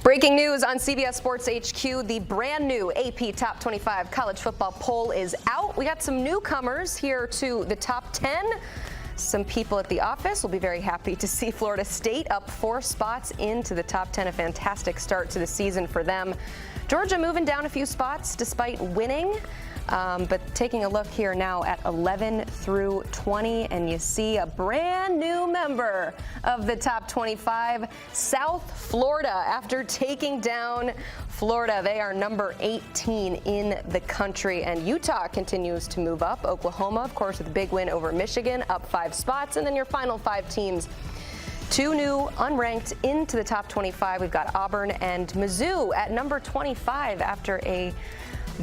Breaking news on CBS Sports HQ, the brand new AP Top 25 college football poll is out. We got some newcomers here to the top 10. Some people at the office will be very happy to see Florida State up 4 spots into the top 10. A fantastic start to the season for them. Georgia moving down a few spots despite winning. But taking a look here now at 11 through 20, and you see a brand new member of the top 25, South Florida. After taking down Florida, they are number 18 in the country, and Utah continues to move up. Oklahoma, of course, with a big win over Michigan, up 5 spots, and then your final 5 teams. 2 new unranked into the top 25. We've got Auburn and Mizzou at number 25 after a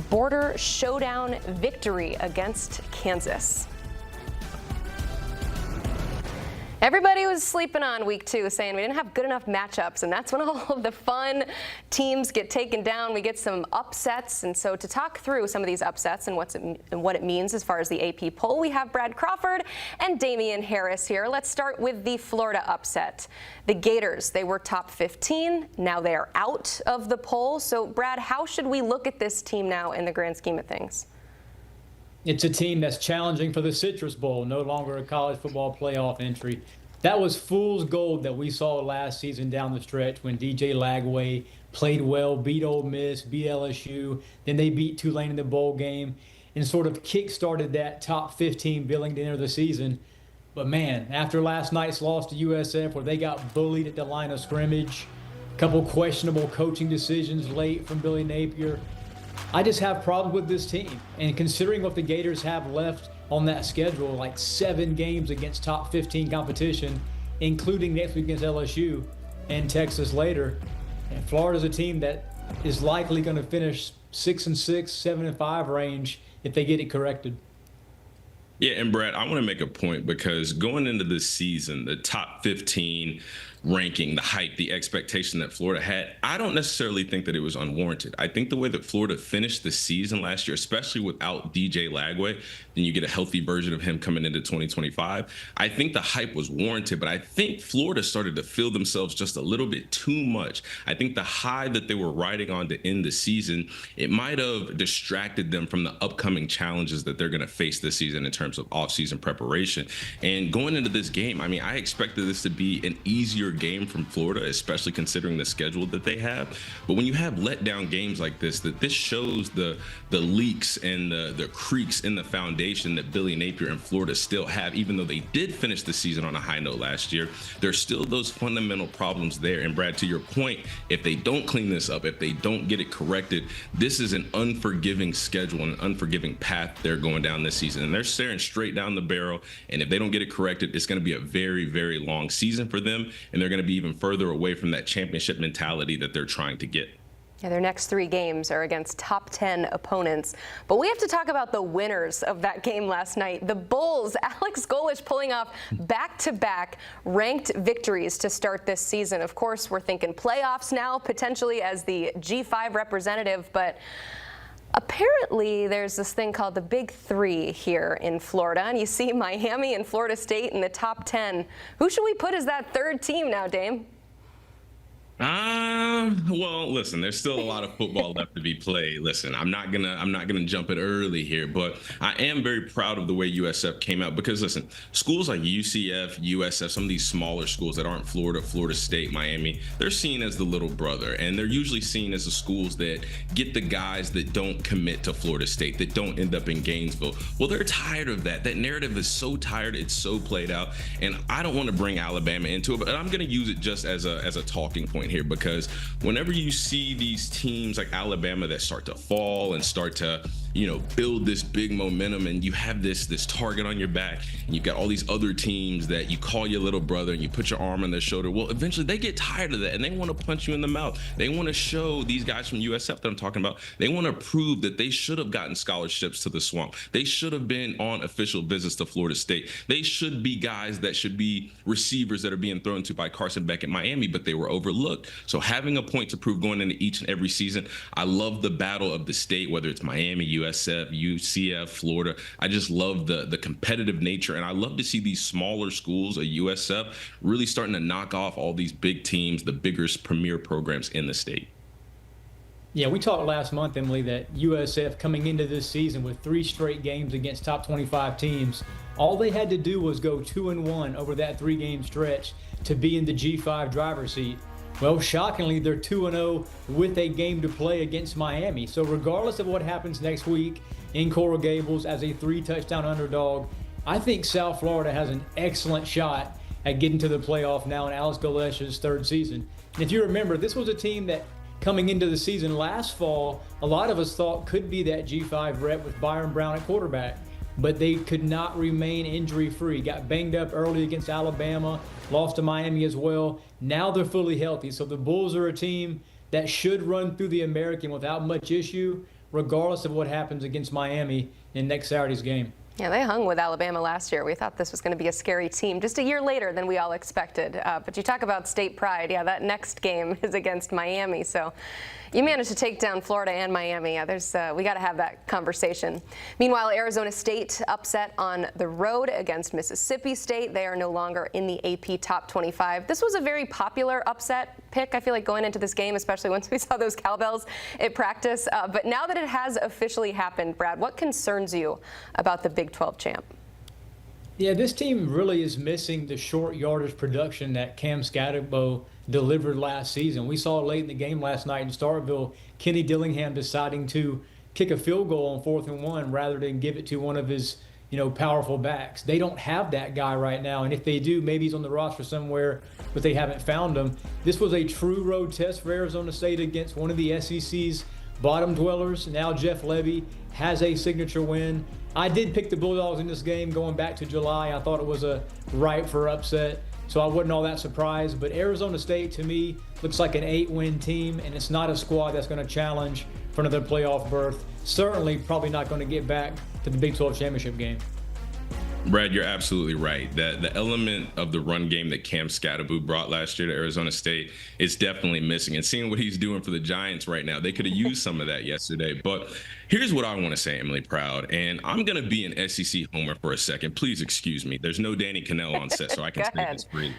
border showdown victory against Kansas. Everybody was sleeping on week 2, saying we didn't have good enough matchups, and that's when all of the fun teams get taken down. We get some upsets, and so to talk through some of these upsets and what it means as far as the AP poll, we have Brad Crawford and Damien Harris here. Let's start with the Florida upset. The Gators, they were top 15. Now they are out of the poll. So, Brad, how should we look at this team now in the grand scheme of things? It's a team that's challenging for the Citrus Bowl, no longer a college football playoff entry. That was fool's gold that we saw last season down the stretch when DJ Lagway played well, beat Ole Miss, beat LSU. Then they beat Tulane in the bowl game and sort of kick-started that top 15 billing to enter the season. But, man, after last night's loss to USF where they got bullied at the line of scrimmage, a couple questionable coaching decisions late from Billy Napier, I just have problems with this team. And considering what the Gators have left on that schedule, like 7 games against top 15 competition, including next week against LSU and Texas later, and Florida's a team that is likely going to finish 6-6, 7-5 range if they get it corrected. Yeah, and Brad, I want to make a point because going into this season, the top 15 ranking, the hype, the expectation that Florida had, I don't necessarily think that it was unwarranted. I think the way that Florida finished the season last year, especially without DJ Lagway, then you get a healthy version of him coming into 2025. I think the hype was warranted, but I think Florida started to feel themselves just a little bit too much. I think the high that they were riding on to end the season, it might have distracted them from the upcoming challenges that they're going to face this season in terms of offseason preparation. And going into this game, I mean, I expected this to be an easier game from Florida, especially considering the schedule that they have. But when you have letdown games like this, that this shows the leaks and the creaks in the foundation that Billy Napier and Florida still have, even though they did finish the season on a high note last year. There's still those fundamental problems there. And Brad, to your point, if they don't clean this up, if they don't get it corrected, this is an unforgiving schedule and an unforgiving path they're going down this season. And they're staring straight down the barrel. And if they don't get it corrected, it's going to be a very, very long season for them. And they're going to be even further away from that championship mentality that they're trying to get. Yeah, their next 3 games are against top 10 opponents. But we have to talk about the winners of that game last night. The Bulls, Alex Golesh pulling off back-to-back ranked victories to start this season. Of course, we're thinking playoffs now, potentially as the G5 representative, but apparently there's this thing called the Big 3 here in Florida, and you see Miami and Florida State in the top 10. Who should we put as that 3rd team now, Dame? Well, listen, there's still a lot of football left to be played. Listen, I'm not gonna jump it early here, but I am very proud of the way USF came out because listen, schools like UCF, USF, some of these smaller schools that aren't Florida, Florida State, Miami, they're seen as the little brother, and they're usually seen as the schools that get the guys that don't commit to Florida State, that don't end up in Gainesville. Well, they're tired of that. That narrative is so tired, it's so played out, and I don't want to bring Alabama into it, but I'm gonna use it just as a talking point here, because whenever you see these teams like Alabama that start to fall and start to, build this big momentum, and you have this target on your back, and you've got all these other teams that you call your little brother and you put your arm on their shoulder, well, eventually they get tired of that and they want to punch you in the mouth. They want to show these guys from USF that I'm talking about, they want to prove that they should have gotten scholarships to the Swamp. They should have been on official visits to Florida State. They should be guys that should be receivers that are being thrown to by Carson Beck at Miami, but they were overlooked. So having a point to prove going into each and every season, I love the battle of the state, whether it's Miami, USF, UCF, Florida. I just love the competitive nature, and I love to see these smaller schools, a USF, really starting to knock off all these big teams, the biggest premier programs in the state. Yeah, we talked last month, Emily, that USF coming into this season with 3 straight games against top 25 teams, all they had to do was go 2-1 over that 3-game stretch to be in the G5 driver's seat. Well, shockingly, they're 2-0 with a game to play against Miami. So regardless of what happens next week in Coral Gables as a 3-touchdown underdog, I think South Florida has an excellent shot at getting to the playoff now in Alex Golesh's 3rd season. And if you remember, this was a team that coming into the season last fall, a lot of us thought could be that G5 rep with Byron Brown at quarterback, but they could not remain injury-free. Got banged up early against Alabama, lost to Miami as well. Now they're fully healthy. So the Bulls are a team that should run through the American without much issue, regardless of what happens against Miami in next Saturday's game. Yeah, they hung with Alabama last year. We thought this was going to be a scary team just a year later than we all expected. But you talk about state pride. Yeah, that next game is against Miami. So you managed to take down Florida and Miami. Yeah, we got to have that conversation. Meanwhile, Arizona State upset on the road against Mississippi State. They are no longer in the AP Top 25. This was a very popular upset pick, I feel like, going into this game, especially once we saw those cowbells at practice. But now that it has officially happened, Brad, what concerns you about the Big 12 champ? Yeah, this team really is missing the short yardage production that Cam Scatterbo delivered last season. We saw late in the game last night in Starkville, Kenny Dillingham deciding to kick a field goal on 4th and 1 rather than give it to one of his, powerful backs. They don't have that guy right now, and if they do, maybe he's on the roster somewhere, but they haven't found him. This was a true road test for Arizona State against one of the SEC's bottom dwellers. Now Jeff Levy has a signature win. I did pick the Bulldogs in this game going back to July. I thought it was a ripe for upset, so I wasn't all that surprised. But Arizona State, to me, looks like an 8-win team, and it's not a squad that's going to challenge for another playoff berth. Certainly probably not going to get back to the Big 12 championship game. Brad, you're absolutely right. The element of the run game that Cam Scatterbo brought last year to Arizona State is definitely missing. And seeing what he's doing for the Giants right now, they could have used some of that yesterday. But here's what I want to say, Emily Proud, and I'm going to be an SEC homer for a second. Please excuse me. There's no Danny Cannell on set, so I can say this freely.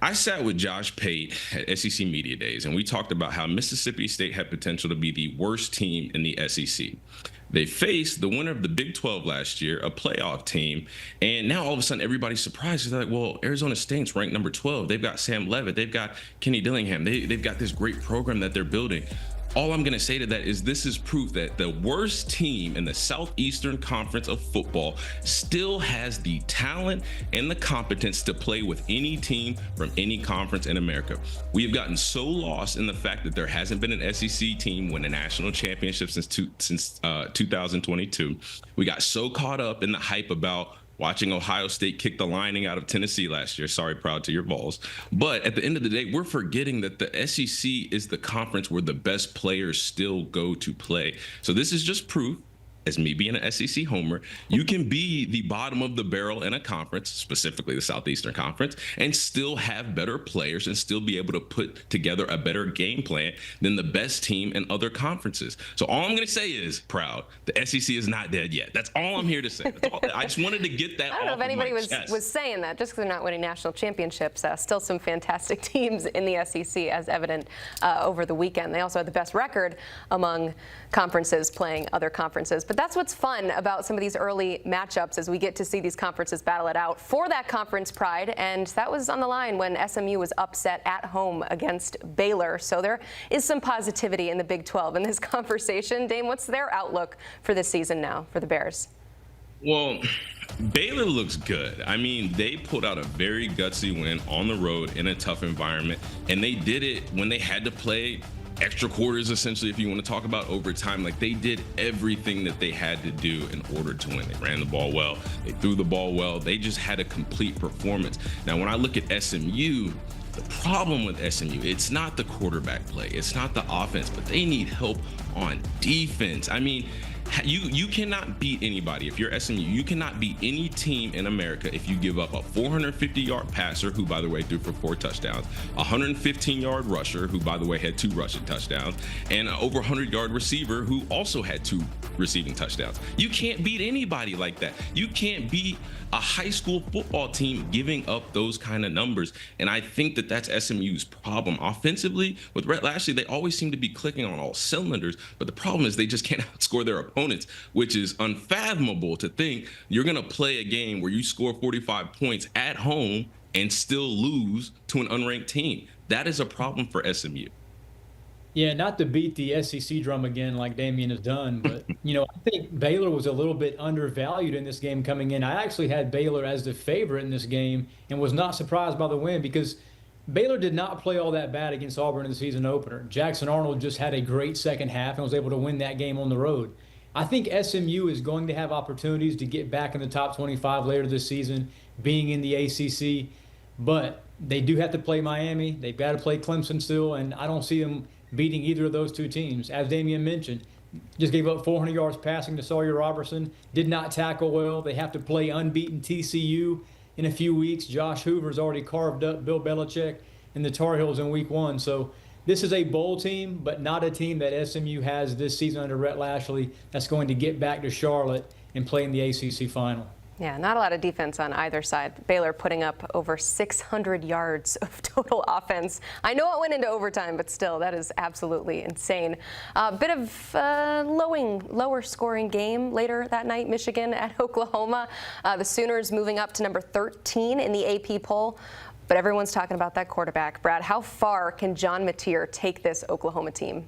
I sat with Josh Pate at SEC Media Days, and we talked about how Mississippi State had potential to be the worst team in the SEC. They faced the winner of the Big 12 last year, a playoff team, and now all of a sudden everybody's surprised. They're like, well, Arizona State's ranked number 12. They've got Sam Leavitt. They've got Kenny Dillingham. They've got this great program that they're building. All I'm going to say to that is this is proof that the worst team in the Southeastern Conference of football still has the talent and the competence to play with any team from any conference in America. We have gotten so lost in the fact that there hasn't been an SEC team win a national championship since 2022. We got so caught up in the hype about watching Ohio State kick the lining out of Tennessee last year. Sorry, Proud, to your Vols. But at the end of the day, we're forgetting that the SEC is the conference where the best players still go to play. So this is just proof, as me being an SEC homer, you can be the bottom of the barrel in a conference, specifically the Southeastern Conference, and still have better players and still be able to put together a better game plan than the best team in other conferences. So all I'm going to say is, Proud, the SEC is not dead yet. That's all I'm here to say. I just wanted to get that off. I don't know if anybody was saying that just because they're not winning national championships. Still some fantastic teams in the SEC, as evident over the weekend. They also had the best record among conferences playing other conferences. But that's what's fun about some of these early matchups, as we get to see these conferences battle it out for that conference pride. And that was on the line when SMU was upset at home against Baylor. So there is some positivity in the Big 12 in this conversation. Dame, what's their outlook for this season now for the Bears? Well, Baylor looks good. I mean, they pulled out a very gutsy win on the road in a tough environment, and they did it when they had to play extra quarters, essentially, if you want to talk about overtime. Like, they did everything that they had to do in order to win. They ran the ball well. They threw the ball well. They just had a complete performance. Now, when I look at SMU, the problem with SMU, it's not the quarterback play. It's not the offense, but they need help on defense. I mean, You cannot beat anybody. If you're SMU, you cannot beat any team in America if you give up a 450-yard passer, who, by the way, threw for 4 touchdowns, a 115-yard rusher, who, by the way, had 2 rushing touchdowns, and an over 100-yard receiver, who also had 2 receiving touchdowns. You can't beat anybody like that. You can't beat a high school football team giving up those kind of numbers. And I think that that's SMU's problem. Offensively, with Rhett Lashlee, they always seem to be clicking on all cylinders, but the problem is they just can't outscore their opponents, which is unfathomable to think you're going to play a game where you score 45 points at home and still lose to an unranked team. That is a problem for SMU. Yeah, not to beat the SEC drum again like Damien has done, but, I think Baylor was a little bit undervalued in this game coming in. I actually had Baylor as the favorite in this game and was not surprised by the win because Baylor did not play all that bad against Auburn in the season opener. Jackson Arnold just had a great second half and was able to win that game on the road. I think SMU is going to have opportunities to get back in the top 25 later this season, being in the ACC, but they do have to play Miami. They've got to play Clemson still, and I don't see them beating either of those 2 teams. As Damien mentioned, just gave up 400 yards passing to Sawyer Robertson, did not tackle well. They have to play unbeaten TCU in a few weeks. Josh Hoover's already carved up Bill Belichick and the Tar Heels in week 1. So this is a bowl team, but not a team that SMU has this season under Rhett Lashlee that's going to get back to Charlotte and play in the ACC final. Yeah, not a lot of defense on either side. Baylor putting up over 600 yards of total offense. I know it went into overtime, but still, that is absolutely insane. A bit of lower scoring game later that night, Michigan at Oklahoma. The Sooners moving up to number 13 in the AP poll. But everyone's talking about that quarterback. Brad, how far can John Mateer take this Oklahoma team?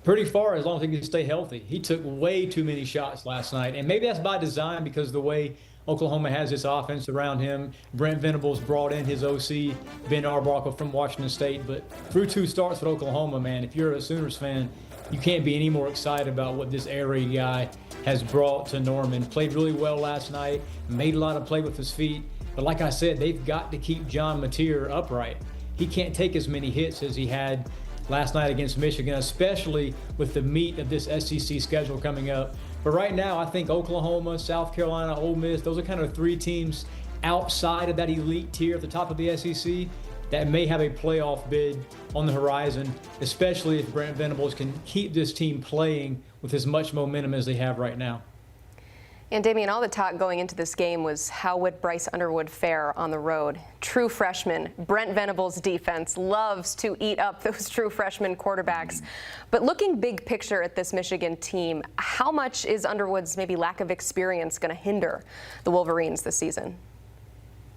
Pretty far, as long as he can stay healthy. He took way too many shots last night, and maybe that's by design because the way Oklahoma has this offense around him. Brent Venables brought in his OC, Ben Arbuckle from Washington State, but through 2 starts with Oklahoma, man, if you're a Sooners fan, you can't be any more excited about what this air raid guy has brought to Norman. Played really well last night, made a lot of play with his feet, but like I said, they've got to keep John Mateer upright. He can't take as many hits as he had last night against Michigan, especially with the meat of this SEC schedule coming up. But right now, I think Oklahoma, South Carolina, Ole Miss, those are kind of 3 teams outside of that elite tier at the top of the SEC that may have a playoff bid on the horizon, especially if Brent Venables can keep this team playing with as much momentum as they have right now. And Damien, all the talk going into this game was how would Bryce Underwood fare on the road? True freshman, Brent Venables' defense loves to eat up those true freshman quarterbacks. But looking big picture at this Michigan team, how much is Underwood's maybe lack of experience going to hinder the Wolverines this season?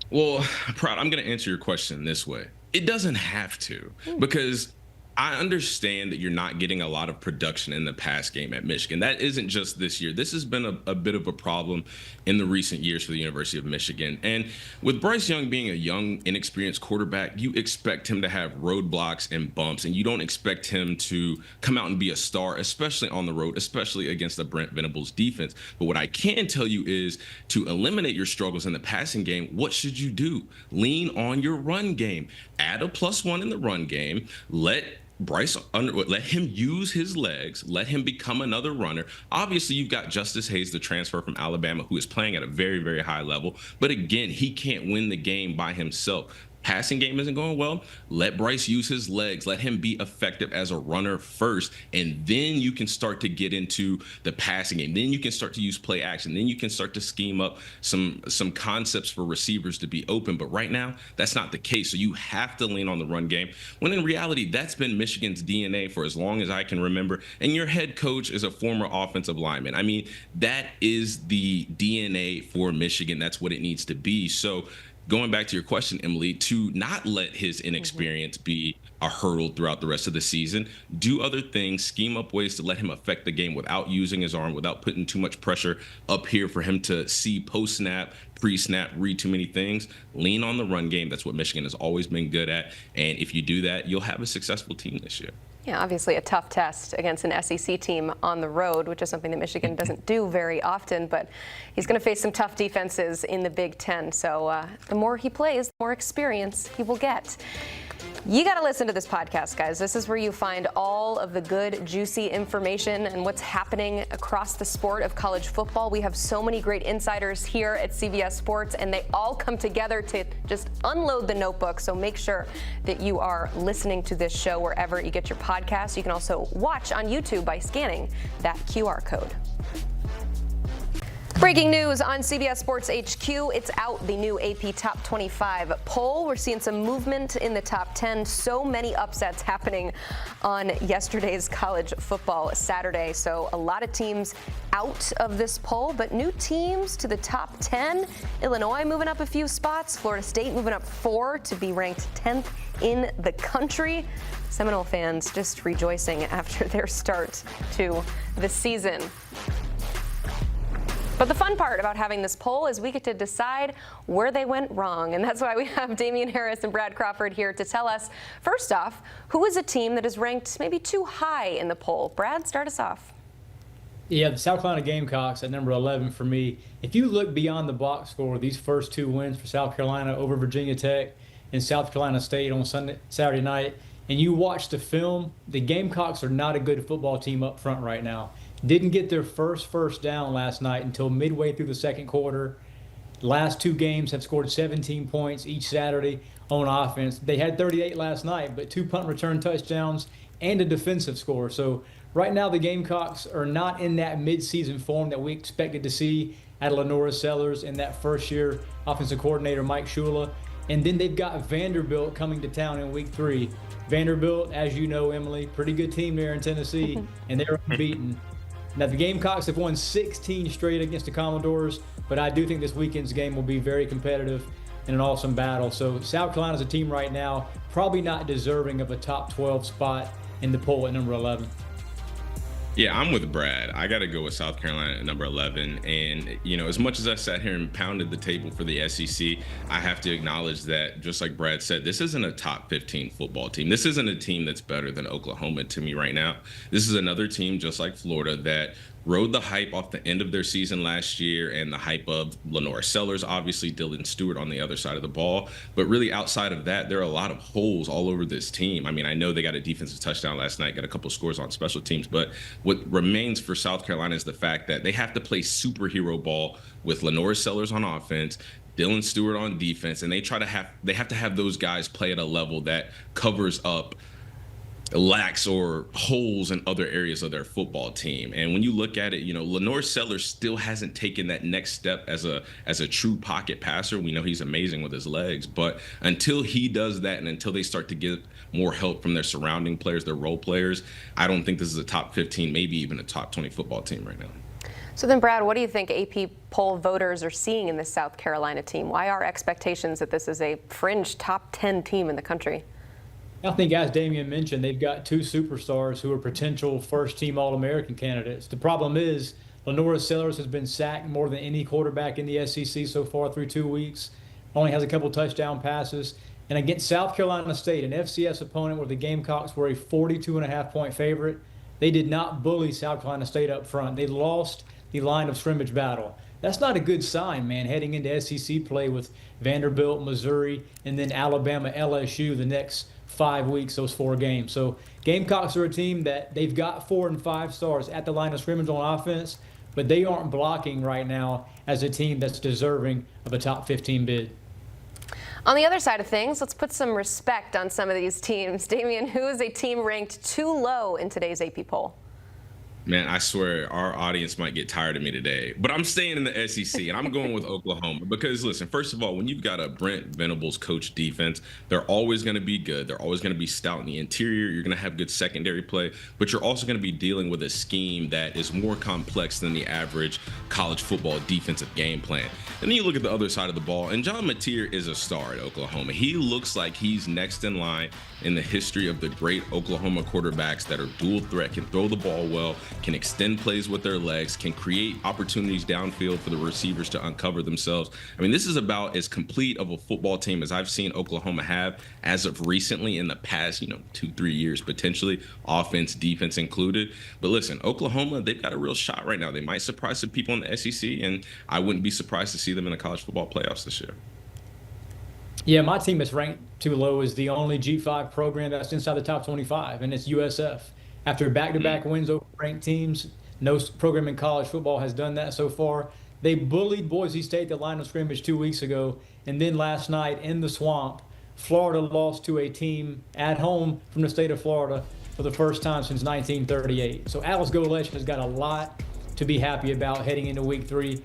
Well, Prad, I'm going to answer your question this way. It doesn't have to, because I understand that you're not getting a lot of production in the pass game at Michigan. That isn't just this year. This has been a bit of a problem in the recent years for the University of Michigan. And with Bryce Young being a young, inexperienced quarterback, you expect him to have roadblocks and bumps, and you don't expect him to come out and be a star, especially on the road, especially against the Brent Venables defense. But what I can tell you is to eliminate your struggles in the passing game, what should you do? Lean on your run game. Add a +1 in the run game. Let Bryce Underwood, let him use his legs, let him become another runner. Obviously, you've got Justice Hayes, the transfer from Alabama, who is playing at a very, very high level. But again, he can't win the game by himself. Passing game isn't going well. Let Bryce use his legs. Let him be effective as a runner first, and then you can start to get into the passing game. Then you can start to use play action. Then you can start to scheme up some concepts for receivers to be open. But right now, that's not the case. So you have to lean on the run game, when in reality, that's been Michigan's DNA for as long as I can remember. And your head coach is a former offensive lineman. I mean, that is the DNA for Michigan. That's what it needs to be. So going back to your question, Emily, to not let his inexperience be a hurdle throughout the rest of the season, do other things, scheme up ways to let him affect the game without using his arm, without putting too much pressure up here for him to see post-snap, pre-snap, read too many things. Lean on the run game. That's what Michigan has always been good at. And if you do that, you'll have a successful team this year. Yeah, obviously a tough test against an SEC team on the road, which is something that Michigan doesn't do very often, but he's going to face some tough defenses in the Big Ten. So the more he plays, the more experience he will get. You got to listen to this podcast, guys. This is where you find all of the good, juicy information and what's happening across the sport of college football. We have so many great insiders here at CBS Sports, and they all come together to just unload the notebook. So make sure that you are listening to this show wherever you get your podcasts. You can also watch on YouTube by scanning that QR code. Breaking news on CBS Sports HQ. It's out, the new AP Top 25 poll. We're seeing some movement in the top 10. So many upsets happening on yesterday's college football Saturday. So a lot of teams out of this poll, but new teams to the top 10. Illinois moving up a few spots. Florida State moving up 4 to be ranked 10th in the country. Seminole fans just rejoicing after their start to the season. But the fun part about having this poll is we get to decide where they went wrong. And that's why we have Damien Harris and Brad Crawford here to tell us, first off, who is a team that is ranked maybe too high in the poll? Brad, start us off. Yeah, the South Carolina Gamecocks at number 11 for me. If you look beyond the box score, these first 2 wins for South Carolina over Virginia Tech and South Carolina State on Saturday night, and you watch the film, the Gamecocks are not a good football team up front right now. Didn't get their first down last night until midway through the second quarter. Last 2 games have scored 17 points each Saturday on offense. They had 38 last night, but 2 punt return touchdowns and a defensive score. So right now the Gamecocks are not in that midseason form that we expected to see out of Lenora Sellers and that first-year offensive coordinator Mike Shula. And then they've got Vanderbilt coming to town in week 3. Vanderbilt, as you know, Emily, pretty good team there in Tennessee, and they're unbeaten. Now, the Gamecocks have won 16 straight against the Commodores, but I do think this weekend's game will be very competitive and an awesome battle. So South Carolina's a team right now probably not deserving of a top 12 spot in the poll at number 11. Yeah, I'm with Brad. I got to go with South Carolina at number 11. And, you know, as much as I sat here and pounded the table for the SEC, I have to acknowledge that, just like Brad said, this isn't a top 15 football team. This isn't a team that's better than Oklahoma to me right now. This is another team, just like Florida, that rode the hype off the end of their season last year and the hype of Lenora Sellers, obviously Dylan Stewart on the other side of the ball. But really outside of that, there are a lot of holes all over this team. I mean, I know they got a defensive touchdown last night, got a couple scores on special teams, but what remains for South Carolina is the fact that they have to play superhero ball with Lenora Sellers on offense, Dylan Stewart on defense, and they have to have those guys play at a level that covers up lacks or holes in other areas of their football team. And when you look at it, you know, Lenore Sellers still hasn't taken that next step as a true pocket passer. We know he's amazing with his legs, but until he does that and until they start to get more help from their surrounding players, their role players, I don't think this is a top 15, maybe even a top 20 football team right now. So then, Brad, what do you think AP poll voters are seeing in this South Carolina team? Why are expectations that this is a fringe top 10 team in the country? I think, as Damien mentioned, they've got 2 superstars who are potential first-team All-American candidates. The problem is Lenora Sellers has been sacked more than any quarterback in the SEC so far through 2 weeks, only has a couple touchdown passes. And against South Carolina State, an FCS opponent where the Gamecocks were a 42.5-point favorite, they did not bully South Carolina State up front. They lost the line of scrimmage battle. That's not a good sign, man, heading into SEC play with Vanderbilt, Missouri, and then Alabama, LSU the next 5 weeks, those 4 games. So Gamecocks are a team that they've got 4 and 5 stars at the line of scrimmage on offense, but they aren't blocking right now as a team that's deserving of a top 15 bid. On the other side of things, let's put some respect on some of these teams. Damien, who is a team ranked too low in today's AP poll? Man, I swear our audience might get tired of me today, but I'm staying in the SEC and I'm going with Oklahoma because, listen, first of all, when you've got a Brent Venables coach defense, they're always going to be good. They're always going to be stout in the interior. You're going to have good secondary play, but you're also going to be dealing with a scheme that is more complex than the average college football defensive game plan. And then you look at the other side of the ball, and John Mateer is a star at Oklahoma. He looks like he's next in line in the history of the great Oklahoma quarterbacks that are dual threat, can throw the ball well, can extend plays with their legs, can create opportunities downfield for the receivers to uncover themselves. I mean, this is about as complete of a football team as I've seen Oklahoma have as of recently in the past, 2-3 years, potentially, offense, defense included. But listen, Oklahoma, they've got a real shot right now. They might surprise some people in the SEC, and I wouldn't be surprised to see them in the college football playoffs this year. Yeah, my team is ranked too low is the only G5 program that's inside the top 25, and it's USF. After back-to-back wins over ranked teams, no program in college football has done that so far. They bullied Boise State at the line of scrimmage 2 weeks ago, and then last night in the swamp, Florida lost to a team at home from the state of Florida for the first time since 1938. So Alice Golesh has got a lot to be happy about heading into week 3.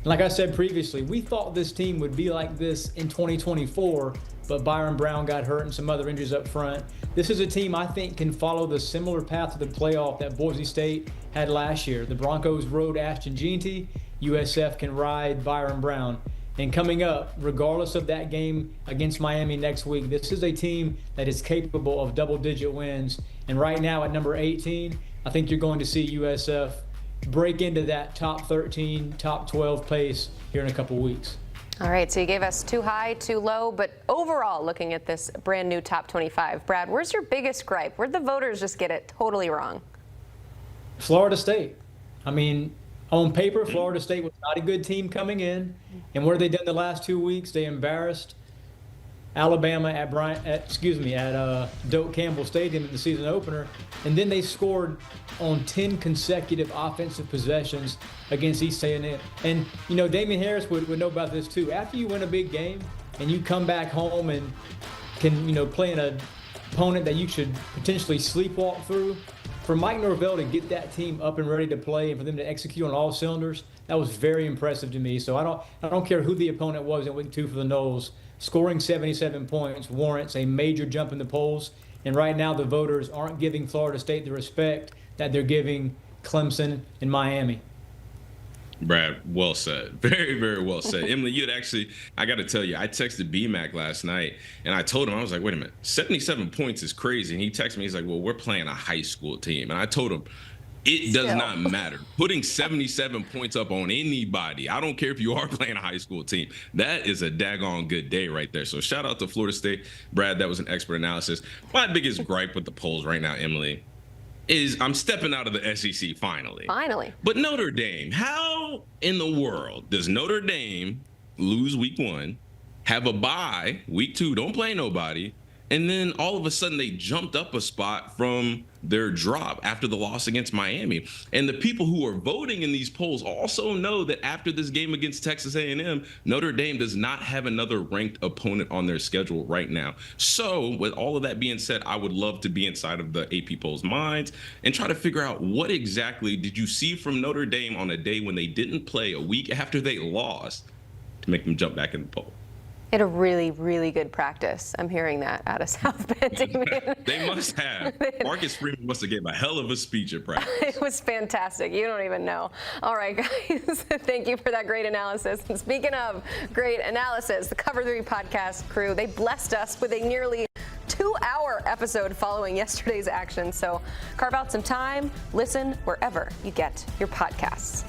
Like I said previously, we thought this team would be like this in 2024, but Byron Brown got hurt and some other injuries up front. This is a team I think can follow the similar path to the playoff that Boise State had last year. The Broncos rode Ashton Jeanty. USF can ride Byron Brown. And coming up, regardless of that game against Miami next week, this is a team that is capable of double-digit wins. And right now at number 18, I think you're going to see USF break into that top 13, top 12 pace here in a couple weeks. All right, so you gave us too high, too low, but overall, looking at this brand new top 25, Brad, where's your biggest gripe? Where'd the voters just get it totally wrong? Florida State. I mean, on paper, Florida State was not a good team coming in. And what have they done the last 2 weeks? They embarrassed Alabama at Doak Campbell Stadium in the season opener, and then they scored on 10 consecutive offensive possessions against East A&M. And you know, Damien Harris would know about this too. After you win a big game and you come back home and can play in an opponent that you should potentially sleepwalk through, for Mike Norvell to get that team up and ready to play and for them to execute on all cylinders, that was very impressive to me. So I don't care who the opponent was in week 2 for the Noles. Scoring 77 points warrants a major jump in the polls. And right now the voters aren't giving Florida State the respect that they're giving Clemson and Miami. Brad, well said. Very, very well said. Emily, you had actually, I got to tell you, I texted BMAC last night, and I told him, I was like, wait a minute, 77 points is crazy. And he texted me, he's like, well, we're playing a high school team. And I told him, it does not matter. Putting 77 points up on anybody, I don't care if you are playing a high school team, that is a daggone good day right there. So shout out to Florida State. Brad, that was an expert analysis. My biggest gripe with the polls right now, Emily, is I'm stepping out of the SEC finally. Finally. But Notre Dame, how in the world does Notre Dame lose week 1, have a bye week 2, don't play nobody, and then all of a sudden they jumped up a spot from their drop after the loss against Miami? And the people who are voting in these polls also know that after this game against Texas A&M, Notre Dame does not have another ranked opponent on their schedule right now. So with all of that being said, I would love to be inside of the AP polls' minds and try to figure out what exactly did you see from Notre Dame on a day when they didn't play a week after they lost to make them jump back in the poll. It a really, really good practice. I'm hearing that out of South Bend. They must have. Marcus Freeman must have gave a hell of a speech at practice. It was fantastic. You don't even know. All right, guys. Thank you for that great analysis. And speaking of great analysis, the Cover 3 podcast crew, they blessed us with a nearly 2-hour episode following yesterday's action. So carve out some time, listen wherever you get your podcasts.